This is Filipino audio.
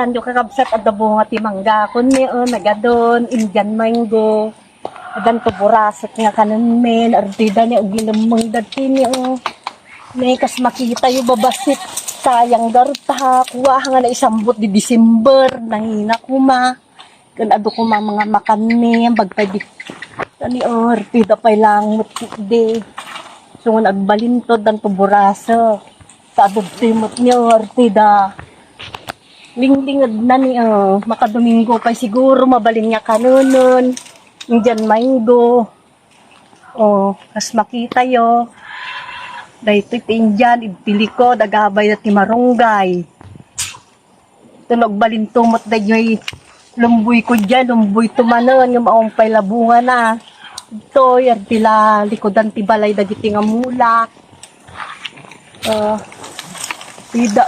Tanyo kakabsat at bunga ti mangga kun ni nagadon Indian mango. Adan to burasat nga kanon men ardida ni og ginamang dati ni May kas makita yung babasit sayang garta kuha nga na isambot di December nangina kuma. Kun ado kuma mga makani bagpay ani ardida pay lang di. So nagbalintod dan to burasa. Sa timot ni ardida. Linglingad na ni makadomingo pa siguro mabalin niya kanunon Indian mango kas makita yo dahito iti Indian itiliko dagabay na ti marunggay tunog balintumot da yoy lumboy ko dyan lumboy tumanon yung maumpay labunga na ito yan tila likodan ti balay dagiti nga mulak tida